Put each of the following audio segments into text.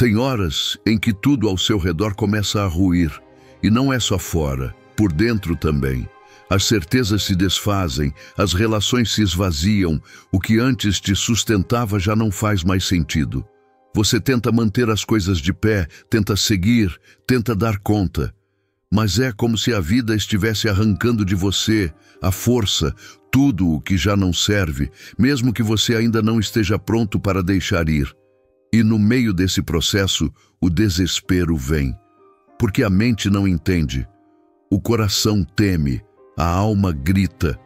Tem horas em que tudo ao seu redor começa a ruir, e não é só fora, por dentro também. As certezas se desfazem, as relações se esvaziam, o que antes te sustentava já não faz mais sentido. Você tenta manter as coisas de pé, tenta seguir, tenta dar conta. Mas é como se a vida estivesse arrancando de você a força, tudo o que já não serve, mesmo que você ainda não esteja pronto para deixar ir. E no meio desse processo, o desespero vem. Porque a mente não entende, o coração teme, a alma grita.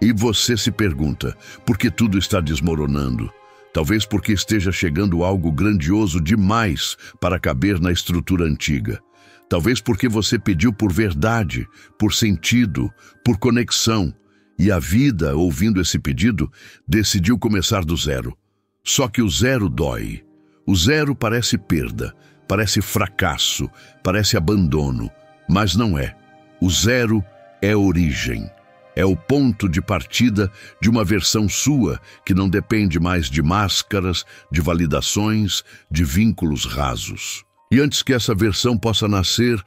E você se pergunta, por que tudo está desmoronando? Talvez porque esteja chegando algo grandioso demais para caber na estrutura antiga. Talvez porque você pediu por verdade, por sentido, por conexão. E a vida, ouvindo esse pedido, decidiu começar do zero. Só que o zero dói. O zero parece perda, parece fracasso, parece abandono. Mas não é. O zero é origem. É o ponto de partida de uma versão sua que não depende mais de máscaras, de validações, de vínculos rasos. E antes que essa versão possa nascer,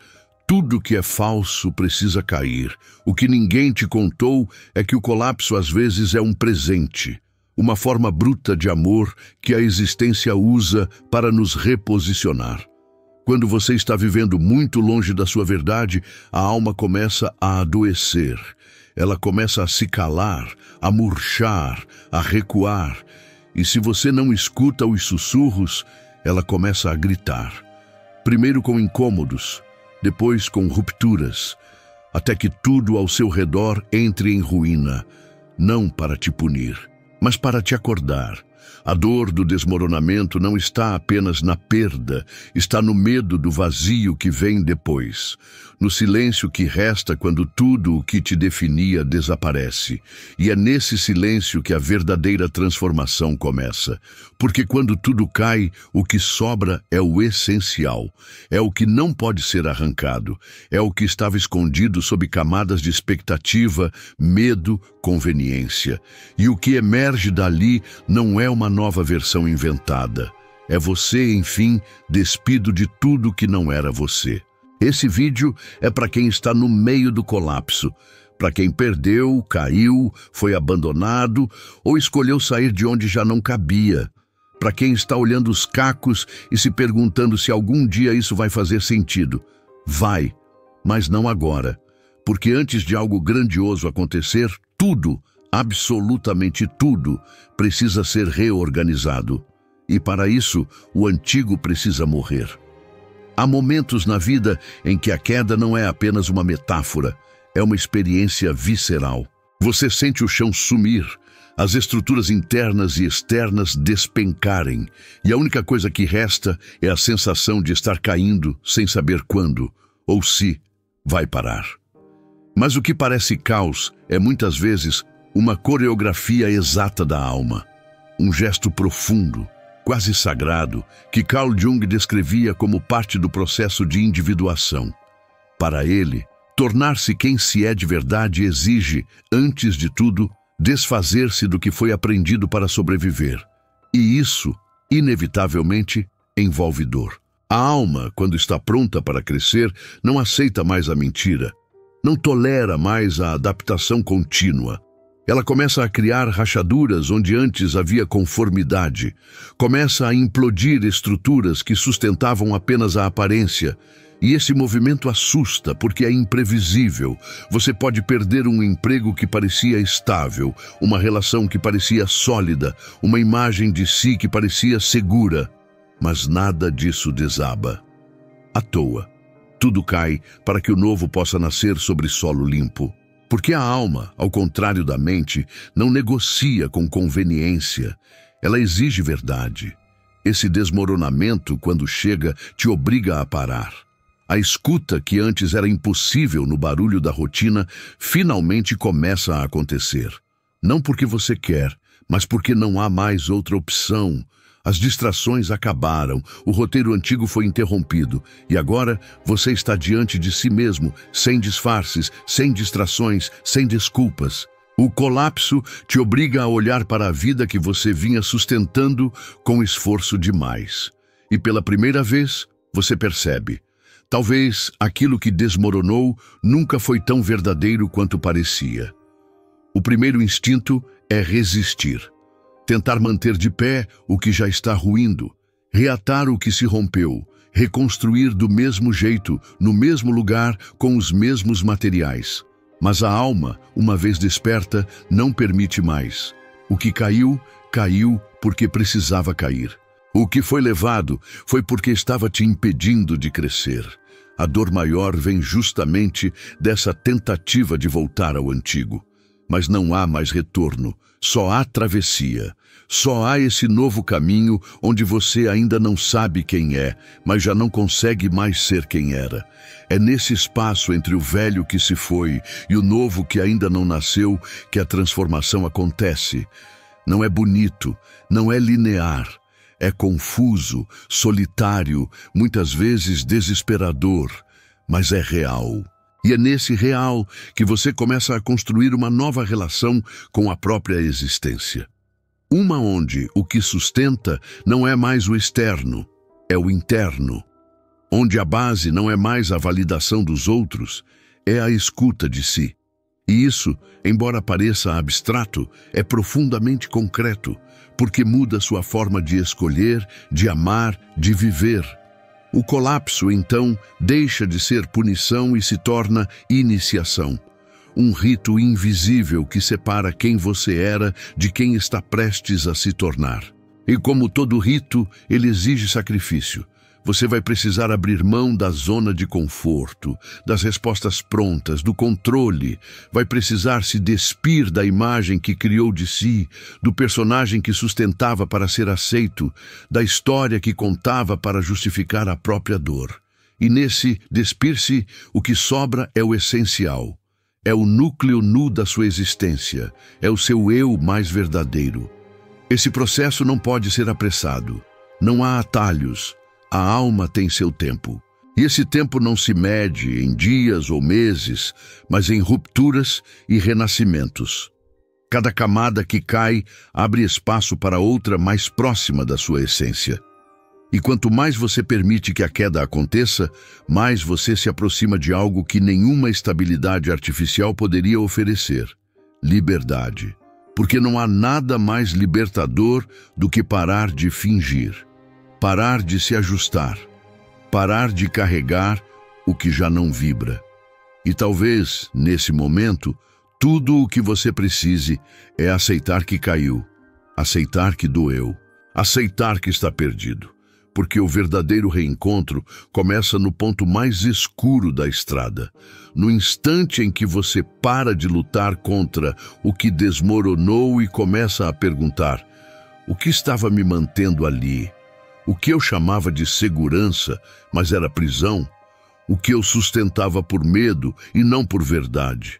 tudo que é falso precisa cair. O que ninguém te contou é que o colapso às vezes é um presente, uma forma bruta de amor que a existência usa para nos reposicionar. Quando você está vivendo muito longe da sua verdade, a alma começa a adoecer. Ela começa a se calar, a murchar, a recuar. E se você não escuta os sussurros, ela começa a gritar. Primeiro com incômodos, depois com rupturas, até que tudo ao seu redor entre em ruína, não para te punir, mas para te acordar. A dor do desmoronamento não está apenas na perda, está no medo do vazio que vem depois, no silêncio que resta quando tudo o que te definia desaparece. E é nesse silêncio que a verdadeira transformação começa. Porque quando tudo cai, o que sobra é o essencial, é o que não pode ser arrancado, é o que estava escondido sob camadas de expectativa, medo, conveniência. E o que emerge dali não é uma nova versão inventada. É você, enfim, despido de tudo que não era você. Esse vídeo é para quem está no meio do colapso, para quem perdeu, caiu, foi abandonado ou escolheu sair de onde já não cabia. Para quem está olhando os cacos e se perguntando se algum dia isso vai fazer sentido. Vai, mas não agora. Porque antes de algo grandioso acontecer, tudo, absolutamente tudo, precisa ser reorganizado. E para isso, o antigo precisa morrer. Há momentos na vida em que a queda não é apenas uma metáfora, é uma experiência visceral. Você sente o chão sumir, as estruturas internas e externas despencarem, e a única coisa que resta é a sensação de estar caindo sem saber quando, ou se, vai parar. Mas o que parece caos é muitas vezes uma coreografia exata da alma, um gesto profundo, quase sagrado, que Carl Jung descrevia como parte do processo de individuação. Para ele, tornar-se quem se é de verdade exige, antes de tudo, desfazer-se do que foi aprendido para sobreviver. E isso, inevitavelmente, envolve dor. A alma, quando está pronta para crescer, não aceita mais a mentira, não tolera mais a adaptação contínua. Ela começa a criar rachaduras onde antes havia conformidade. Começa a implodir estruturas que sustentavam apenas a aparência. E esse movimento assusta porque é imprevisível. Você pode perder um emprego que parecia estável, uma relação que parecia sólida, uma imagem de si que parecia segura. Mas nada disso desaba. À toa. Tudo cai para que o novo possa nascer sobre solo limpo. Porque a alma, ao contrário da mente, não negocia com conveniência. Ela exige verdade. Esse desmoronamento, quando chega, te obriga a parar. A escuta, que antes era impossível no barulho da rotina, finalmente começa a acontecer. Não porque você quer, mas porque não há mais outra opção. As distrações acabaram, o roteiro antigo foi interrompido, e agora você está diante de si mesmo, sem disfarces, sem distrações, sem desculpas. O colapso te obriga a olhar para a vida que você vinha sustentando com esforço demais. E pela primeira vez, você percebe: talvez aquilo que desmoronou nunca foi tão verdadeiro quanto parecia. O primeiro instinto é resistir. Tentar manter de pé o que já está ruindo, reatar o que se rompeu, reconstruir do mesmo jeito, no mesmo lugar, com os mesmos materiais. Mas a alma, uma vez desperta, não permite mais. O que caiu, caiu porque precisava cair. O que foi levado foi porque estava te impedindo de crescer. A dor maior vem justamente dessa tentativa de voltar ao antigo. Mas não há mais retorno, só há travessia. Só há esse novo caminho onde você ainda não sabe quem é, mas já não consegue mais ser quem era. É nesse espaço entre o velho que se foi e o novo que ainda não nasceu que a transformação acontece. Não é bonito, não é linear. É confuso, solitário, muitas vezes desesperador, mas é real. E é nesse real que você começa a construir uma nova relação com a própria existência. Uma onde o que sustenta não é mais o externo, é o interno. Onde a base não é mais a validação dos outros, é a escuta de si. E isso, embora pareça abstrato, é profundamente concreto, porque muda sua forma de escolher, de amar, de viver. O colapso, então, deixa de ser punição e se torna iniciação. Um rito invisível que separa quem você era de quem está prestes a se tornar. E como todo rito, ele exige sacrifício. Você vai precisar abrir mão da zona de conforto, das respostas prontas, do controle. Vai precisar se despir da imagem que criou de si, do personagem que sustentava para ser aceito, da história que contava para justificar a própria dor. E nesse despir-se, o que sobra é o essencial. É o núcleo nu da sua existência. É o seu eu mais verdadeiro. Esse processo não pode ser apressado. Não há atalhos. A alma tem seu tempo. E esse tempo não se mede em dias ou meses, mas em rupturas e renascimentos. Cada camada que cai abre espaço para outra mais próxima da sua essência. E quanto mais você permite que a queda aconteça, mais você se aproxima de algo que nenhuma estabilidade artificial poderia oferecer: liberdade. Porque não há nada mais libertador do que parar de fingir, parar de se ajustar, parar de carregar o que já não vibra. E talvez, nesse momento, tudo o que você precise é aceitar que caiu, aceitar que doeu, aceitar que está perdido. Porque o verdadeiro reencontro começa no ponto mais escuro da estrada, no instante em que você para de lutar contra o que desmoronou e começa a perguntar: o que estava me mantendo ali? O que eu chamava de segurança, mas era prisão? O que eu sustentava por medo e não por verdade?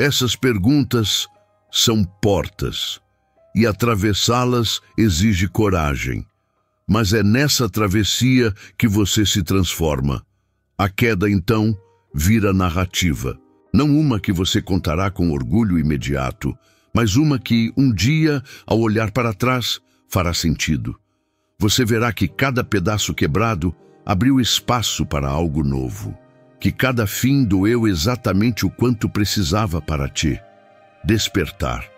Essas perguntas são portas, e atravessá-las exige coragem. Mas é nessa travessia que você se transforma. A queda, então, vira narrativa. Não uma que você contará com orgulho imediato, mas uma que, um dia, ao olhar para trás, fará sentido. Você verá que cada pedaço quebrado abriu espaço para algo novo, que cada fim doeu exatamente o quanto precisava para ti despertar,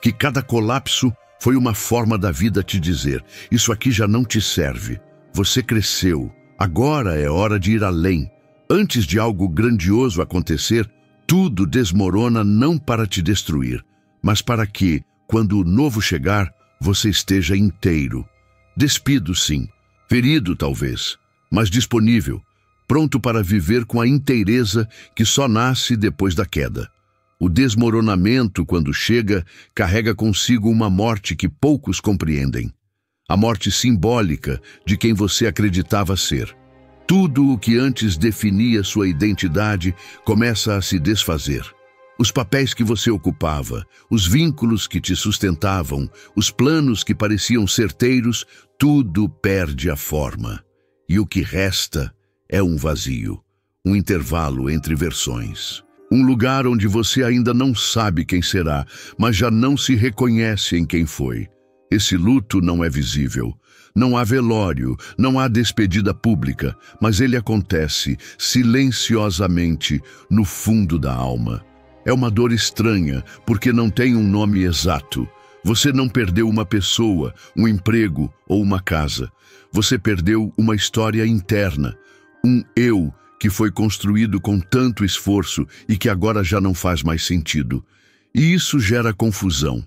que cada colapso foi uma forma da vida te dizer: isso aqui já não te serve, você cresceu, agora é hora de ir além. Antes de algo grandioso acontecer, tudo desmorona não para te destruir, mas para que, quando o novo chegar, você esteja inteiro. Despido, sim, ferido talvez, mas disponível, pronto para viver com a inteireza que só nasce depois da queda. O desmoronamento, quando chega, carrega consigo uma morte que poucos compreendem. A morte simbólica de quem você acreditava ser. Tudo o que antes definia sua identidade começa a se desfazer. Os papéis que você ocupava, os vínculos que te sustentavam, os planos que pareciam certeiros, tudo perde a forma. E o que resta é um vazio, um intervalo entre versões. Um lugar onde você ainda não sabe quem será, mas já não se reconhece em quem foi. Esse luto não é visível. Não há velório, não há despedida pública, mas ele acontece silenciosamente no fundo da alma. É uma dor estranha, porque não tem um nome exato. Você não perdeu uma pessoa, um emprego ou uma casa. Você perdeu uma história interna, um eu que foi construído com tanto esforço e que agora já não faz mais sentido. E isso gera confusão.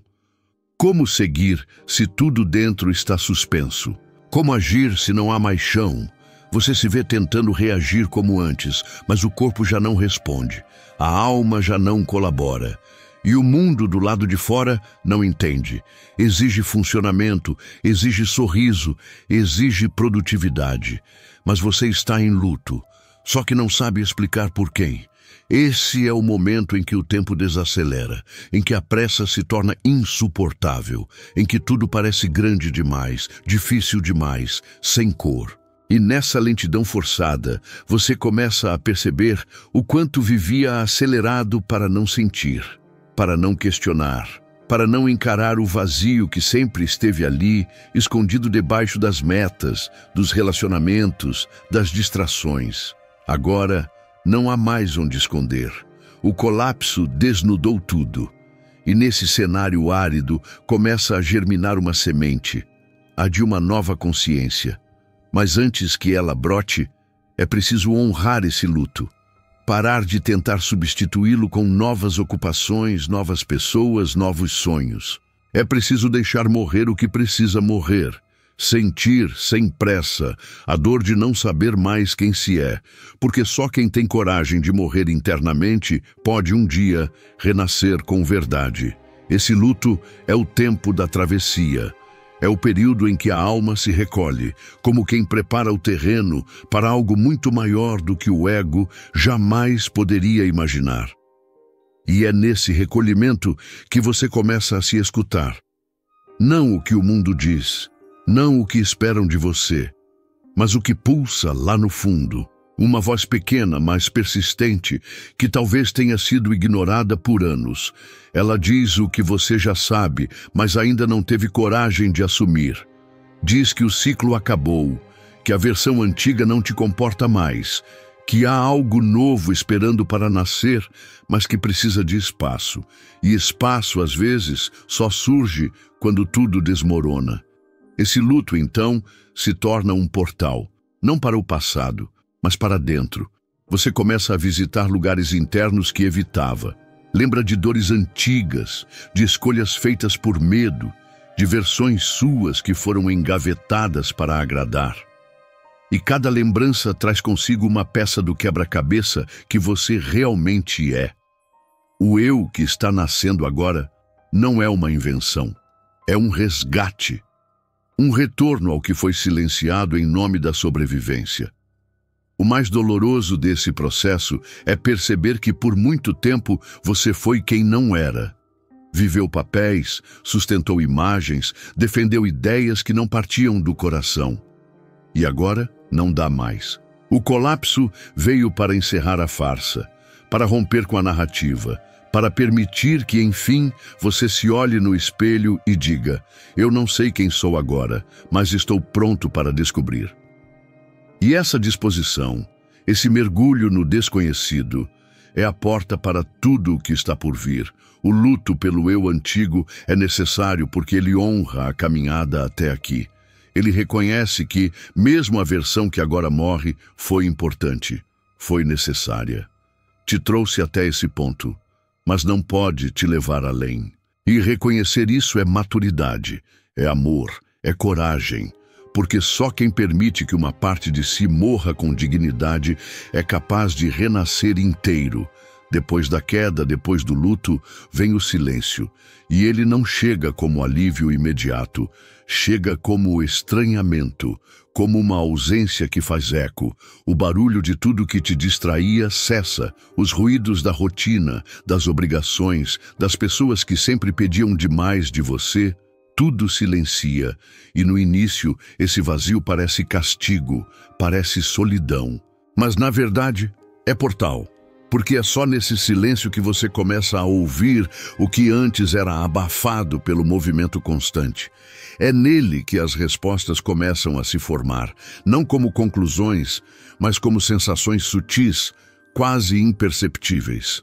Como seguir se tudo dentro está suspenso? Como agir se não há mais chão? Você se vê tentando reagir como antes, mas o corpo já não responde. A alma já não colabora. E o mundo do lado de fora não entende. Exige funcionamento, exige sorriso, exige produtividade. Mas você está em luto, só que não sabe explicar por quem. Esse é o momento em que o tempo desacelera, em que a pressa se torna insuportável, em que tudo parece grande demais, difícil demais, sem cor. E nessa lentidão forçada, você começa a perceber o quanto vivia acelerado para não sentir, para não questionar, para não encarar o vazio que sempre esteve ali, escondido debaixo das metas, dos relacionamentos, das distrações. Agora, não há mais onde esconder. O colapso desnudou tudo. E nesse cenário árido começa a germinar uma semente, a de uma nova consciência. Mas antes que ela brote, é preciso honrar esse luto. Parar de tentar substituí-lo com novas ocupações, novas pessoas, novos sonhos. É preciso deixar morrer o que precisa morrer. Sentir, sem pressa, a dor de não saber mais quem se é, porque só quem tem coragem de morrer internamente pode um dia renascer com verdade. Esse luto é o tempo da travessia. É o período em que a alma se recolhe, como quem prepara o terreno para algo muito maior do que o ego jamais poderia imaginar. E é nesse recolhimento que você começa a se escutar. Não o que o mundo diz, não o que esperam de você, mas o que pulsa lá no fundo, uma voz pequena, mas persistente, que talvez tenha sido ignorada por anos. Ela diz o que você já sabe, mas ainda não teve coragem de assumir. Diz que o ciclo acabou, que a versão antiga não te comporta mais, que há algo novo esperando para nascer, mas que precisa de espaço. E espaço, às vezes, só surge quando tudo desmorona. Esse luto, então, se torna um portal, não para o passado, mas para dentro. Você começa a visitar lugares internos que evitava. Lembra de dores antigas, de escolhas feitas por medo, de versões suas que foram engavetadas para agradar. E cada lembrança traz consigo uma peça do quebra-cabeça que você realmente é. O eu que está nascendo agora não é uma invenção, é um resgate. Um retorno ao que foi silenciado em nome da sobrevivência. O mais doloroso desse processo é perceber que por muito tempo você foi quem não era. Viveu papéis, sustentou imagens, defendeu ideias que não partiam do coração. E agora não dá mais. O colapso veio para encerrar a farsa, para romper com a narrativa, para permitir que, enfim, você se olhe no espelho e diga: eu não sei quem sou agora, mas estou pronto para descobrir. E essa disposição, esse mergulho no desconhecido, é a porta para tudo o que está por vir. O luto pelo eu antigo é necessário porque ele honra a caminhada até aqui. Ele reconhece que, mesmo a versão que agora morre, foi importante, foi necessária. Te trouxe até esse ponto, mas não pode te levar além. E reconhecer isso é maturidade, é amor, é coragem, porque só quem permite que uma parte de si morra com dignidade é capaz de renascer inteiro. Depois da queda, depois do luto, vem o silêncio, e ele não chega como alívio imediato, chega como estranhamento, como uma ausência que faz eco. O barulho de tudo que te distraía cessa, os ruídos da rotina, das obrigações, das pessoas que sempre pediam demais de você, tudo silencia, e no início esse vazio parece castigo, parece solidão, mas na verdade é portal. Porque é só nesse silêncio que você começa a ouvir o que antes era abafado pelo movimento constante. É nele que as respostas começam a se formar, não como conclusões, mas como sensações sutis, quase imperceptíveis.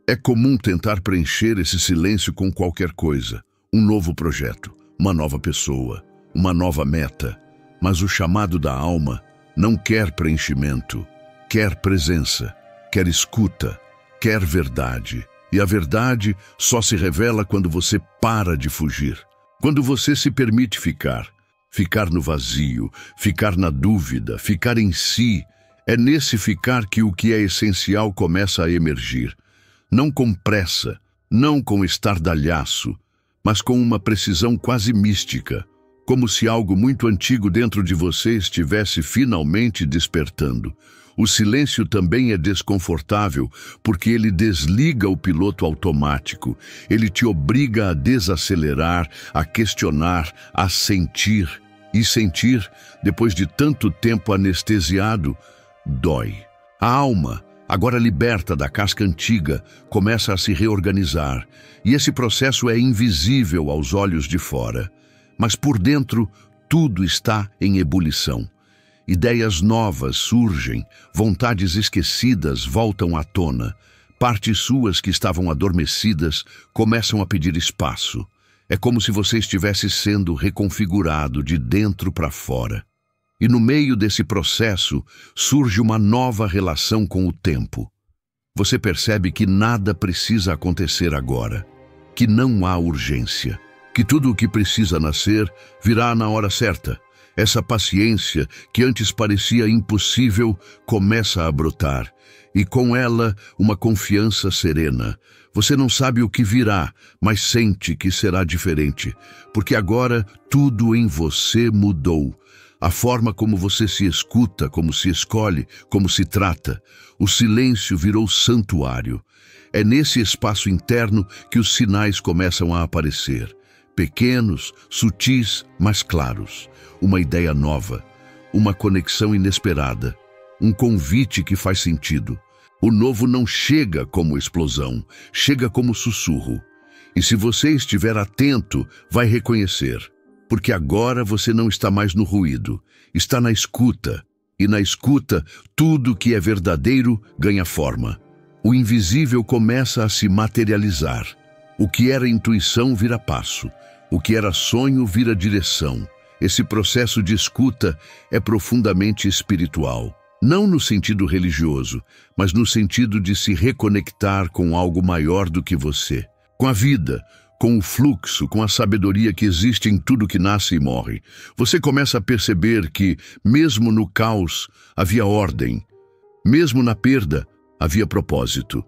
É comum tentar preencher esse silêncio com qualquer coisa, um novo projeto, uma nova pessoa, uma nova meta, mas o chamado da alma não quer preenchimento, quer presença, quer escuta, quer verdade. E a verdade só se revela quando você para de fugir. Quando você se permite ficar no vazio, ficar na dúvida, ficar em si. É nesse ficar que o que é essencial começa a emergir. Não com pressa, não com estardalhaço, mas com uma precisão quase mística, como se algo muito antigo dentro de você estivesse finalmente despertando. O silêncio também é desconfortável porque ele desliga o piloto automático. Ele te obriga a desacelerar, a questionar, a sentir. E sentir, depois de tanto tempo anestesiado, dói. A alma, agora liberta da casca antiga, começa a se reorganizar. E esse processo é invisível aos olhos de fora. Mas por dentro, tudo está em ebulição. Ideias novas surgem, vontades esquecidas voltam à tona. Partes suas que estavam adormecidas começam a pedir espaço. É como se você estivesse sendo reconfigurado de dentro para fora. E no meio desse processo surge uma nova relação com o tempo. Você percebe que nada precisa acontecer agora, que não há urgência, que tudo o que precisa nascer virá na hora certa. Essa paciência, que antes parecia impossível, começa a brotar, e com ela uma confiança serena. Você não sabe o que virá, mas sente que será diferente, porque agora tudo em você mudou. A forma como você se escuta, como se escolhe, como se trata. O silêncio virou santuário. É nesse espaço interno que os sinais começam a aparecer. Pequenos, sutis, mas claros. Uma ideia nova, uma conexão inesperada, um convite que faz sentido. O novo não chega como explosão, chega como sussurro. E se você estiver atento, vai reconhecer. Porque agora você não está mais no ruído, está na escuta. E na escuta, tudo que é verdadeiro ganha forma. O invisível começa a se materializar. O que era intuição vira passo. O que era sonho vira direção. Esse processo de escuta é profundamente espiritual. Não no sentido religioso, mas no sentido de se reconectar com algo maior do que você. Com a vida, com o fluxo, com a sabedoria que existe em tudo que nasce e morre. Você começa a perceber que, mesmo no caos, havia ordem. Mesmo na perda, havia propósito.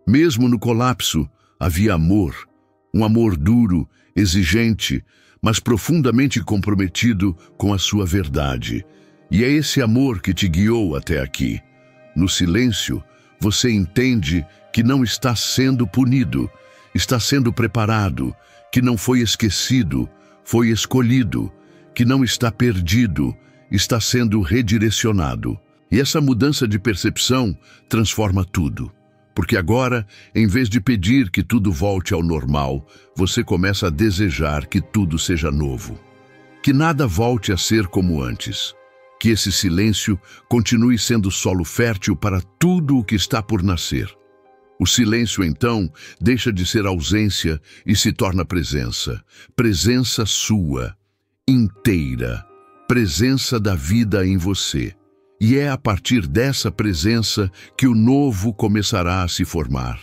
Mesmo no colapso, havia amor. Um amor duro, exigente, mas profundamente comprometido com a sua verdade. E é esse amor que te guiou até aqui. No silêncio, você entende que não está sendo punido, está sendo preparado, que não foi esquecido, foi escolhido, que não está perdido, está sendo redirecionado. E essa mudança de percepção transforma tudo. Porque agora, em vez de pedir que tudo volte ao normal, você começa a desejar que tudo seja novo. Que nada volte a ser como antes. Que esse silêncio continue sendo solo fértil para tudo o que está por nascer. O silêncio, então, deixa de ser ausência e se torna presença. Presença sua, inteira. Presença da vida em você. E é a partir dessa presença que o novo começará a se formar.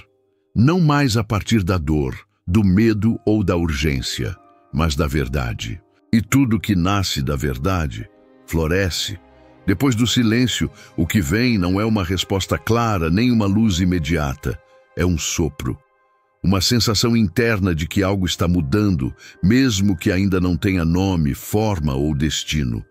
Não mais a partir da dor, do medo ou da urgência, mas da verdade. E tudo que nasce da verdade floresce. Depois do silêncio, o que vem não é uma resposta clara, nem uma luz imediata. É um sopro. Uma sensação interna de que algo está mudando, mesmo que ainda não tenha nome, forma ou destino.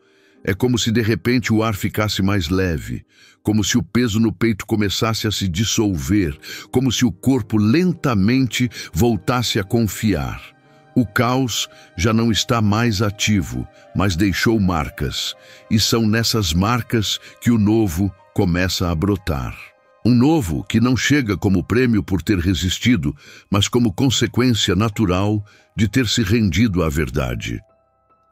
É como se de repente o ar ficasse mais leve, como se o peso no peito começasse a se dissolver, como se o corpo lentamente voltasse a confiar. O caos já não está mais ativo, mas deixou marcas, e são nessas marcas que o novo começa a brotar. Um novo que não chega como prêmio por ter resistido, mas como consequência natural de ter se rendido à verdade.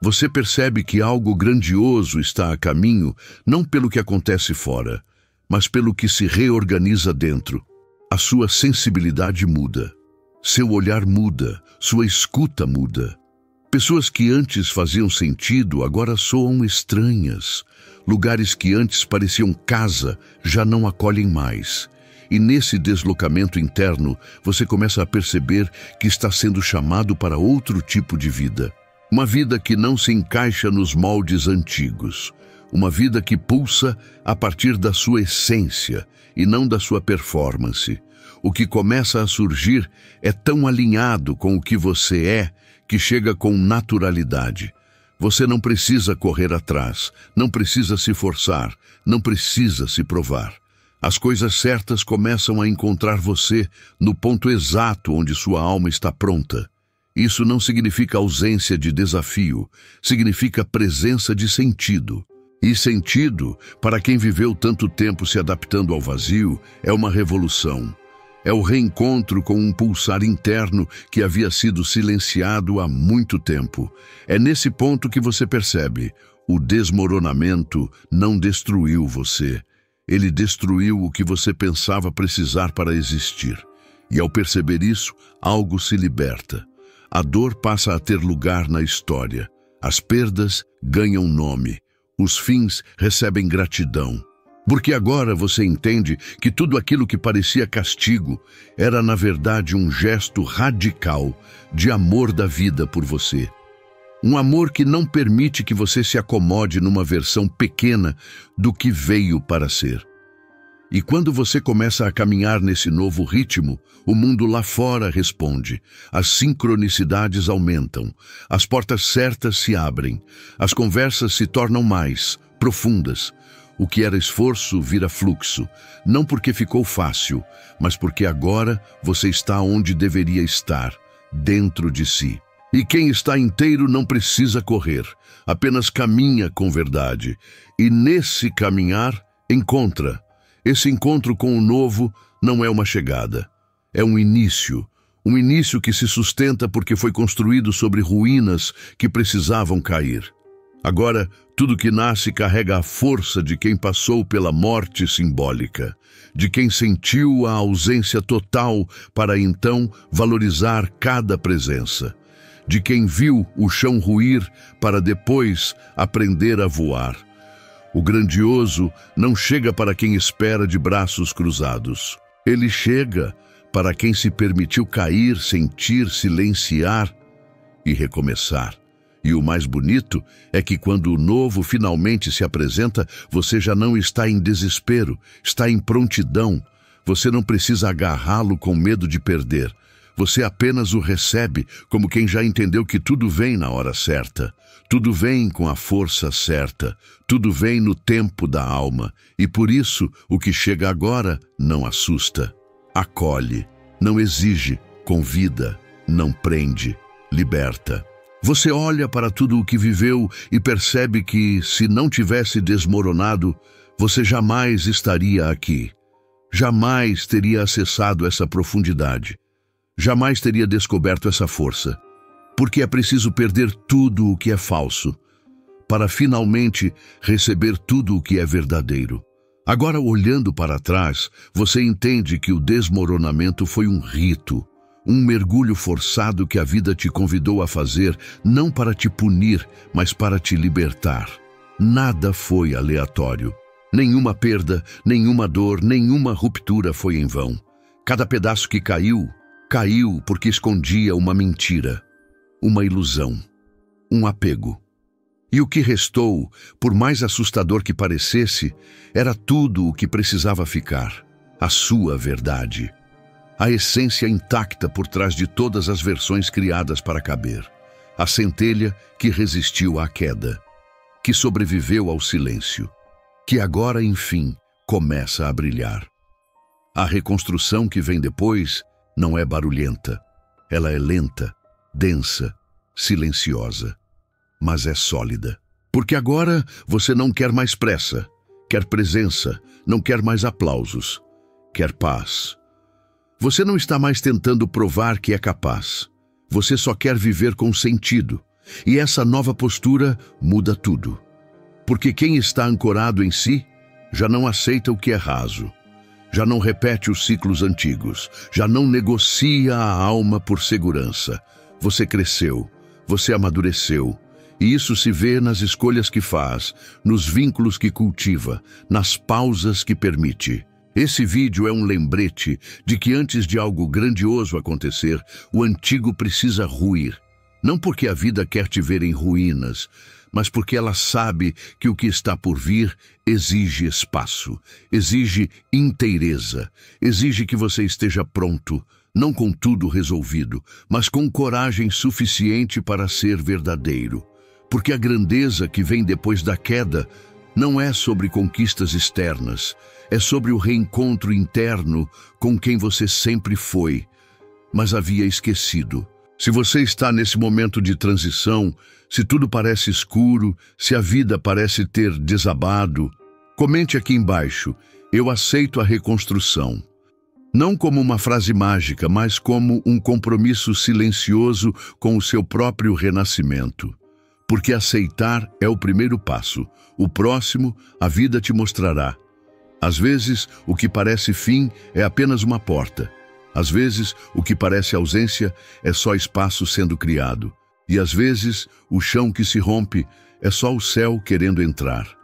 Você percebe que algo grandioso está a caminho, não pelo que acontece fora, mas pelo que se reorganiza dentro. A sua sensibilidade muda, seu olhar muda, sua escuta muda. Pessoas que antes faziam sentido agora soam estranhas. Lugares que antes pareciam casa já não acolhem mais. E nesse deslocamento interno, você começa a perceber que está sendo chamado para outro tipo de vida. Uma vida que não se encaixa nos moldes antigos. Uma vida que pulsa a partir da sua essência e não da sua performance. O que começa a surgir é tão alinhado com o que você é que chega com naturalidade. Você não precisa correr atrás, não precisa se forçar, não precisa se provar. As coisas certas começam a encontrar você no ponto exato onde sua alma está pronta. Isso não significa ausência de desafio, significa presença de sentido. E sentido, para quem viveu tanto tempo se adaptando ao vazio, é uma revolução. É o reencontro com um pulsar interno que havia sido silenciado há muito tempo. É nesse ponto que você percebe: o desmoronamento não destruiu você. Ele destruiu o que você pensava precisar para existir. E ao perceber isso, algo se liberta. A dor passa a ter lugar na história. As perdas ganham nome. Os fins recebem gratidão. Porque agora você entende que tudo aquilo que parecia castigo era, na verdade, um gesto radical de amor da vida por você. Um amor que não permite que você se acomode numa versão pequena do que veio para ser. E quando você começa a caminhar nesse novo ritmo, o mundo lá fora responde. As sincronicidades aumentam, as portas certas se abrem, as conversas se tornam mais profundas. O que era esforço vira fluxo, não porque ficou fácil, mas porque agora você está onde deveria estar, dentro de si. E quem está inteiro não precisa correr, apenas caminha com verdade. E nesse caminhar, encontra. Esse encontro com o novo não é uma chegada, é um início que se sustenta porque foi construído sobre ruínas que precisavam cair. Agora, tudo que nasce carrega a força de quem passou pela morte simbólica, de quem sentiu a ausência total para então valorizar cada presença, de quem viu o chão ruir para depois aprender a voar. O grandioso não chega para quem espera de braços cruzados. Ele chega para quem se permitiu cair, sentir, silenciar e recomeçar. E o mais bonito é que quando o novo finalmente se apresenta, você já não está em desespero, está em prontidão. Você não precisa agarrá-lo com medo de perder. Você apenas o recebe como quem já entendeu que tudo vem na hora certa. Tudo vem com a força certa. Tudo vem no tempo da alma. E por isso, o que chega agora não assusta. Acolhe, não exige, convida, não prende, liberta. Você olha para tudo o que viveu e percebe que, se não tivesse desmoronado, você jamais estaria aqui. Jamais teria acessado essa profundidade. Jamais teria descoberto essa força. Porque é preciso perder tudo o que é falso, para finalmente receber tudo o que é verdadeiro. Agora, olhando para trás, você entende que o desmoronamento foi um rito, um mergulho forçado que a vida te convidou a fazer, não para te punir, mas para te libertar. Nada foi aleatório. Nenhuma perda, nenhuma dor, nenhuma ruptura foi em vão. Cada pedaço que caiu, caiu porque escondia uma mentira, uma ilusão, um apego. E o que restou, por mais assustador que parecesse, era tudo o que precisava ficar, a sua verdade. A essência intacta por trás de todas as versões criadas para caber. A centelha que resistiu à queda, que sobreviveu ao silêncio, que agora, enfim, começa a brilhar. A reconstrução que vem depois não é barulhenta. Ela é lenta, densa, silenciosa, mas é sólida. Porque agora você não quer mais pressa, quer presença, não quer mais aplausos. quer paz. Você não está mais tentando provar que é capaz. Você só quer viver com sentido. E essa nova postura muda tudo. Porque quem está ancorado em si já não aceita o que é raso. Já não repete os ciclos antigos. Já não negocia a alma por segurança. Você cresceu. Você amadureceu. E isso se vê nas escolhas que faz, nos vínculos que cultiva, nas pausas que permite. Esse vídeo é um lembrete de que antes de algo grandioso acontecer, o antigo precisa ruir. Não porque a vida quer te ver em ruínas, mas porque ela sabe que o que está por vir exige espaço, exige inteireza, exige que você esteja pronto, não com tudo resolvido, mas com coragem suficiente para ser verdadeiro. Porque a grandeza que vem depois da queda não é sobre conquistas externas, é sobre o reencontro interno com quem você sempre foi, mas havia esquecido. Se você está nesse momento de transição, se tudo parece escuro, se a vida parece ter desabado, comente aqui embaixo: eu aceito a reconstrução. Não como uma frase mágica, mas como um compromisso silencioso com o seu próprio renascimento. Porque aceitar é o primeiro passo. O próximo, a vida te mostrará. Às vezes, o que parece fim é apenas uma porta. Às vezes, o que parece ausência é só espaço sendo criado. E às vezes, o chão que se rompe é só o céu querendo entrar.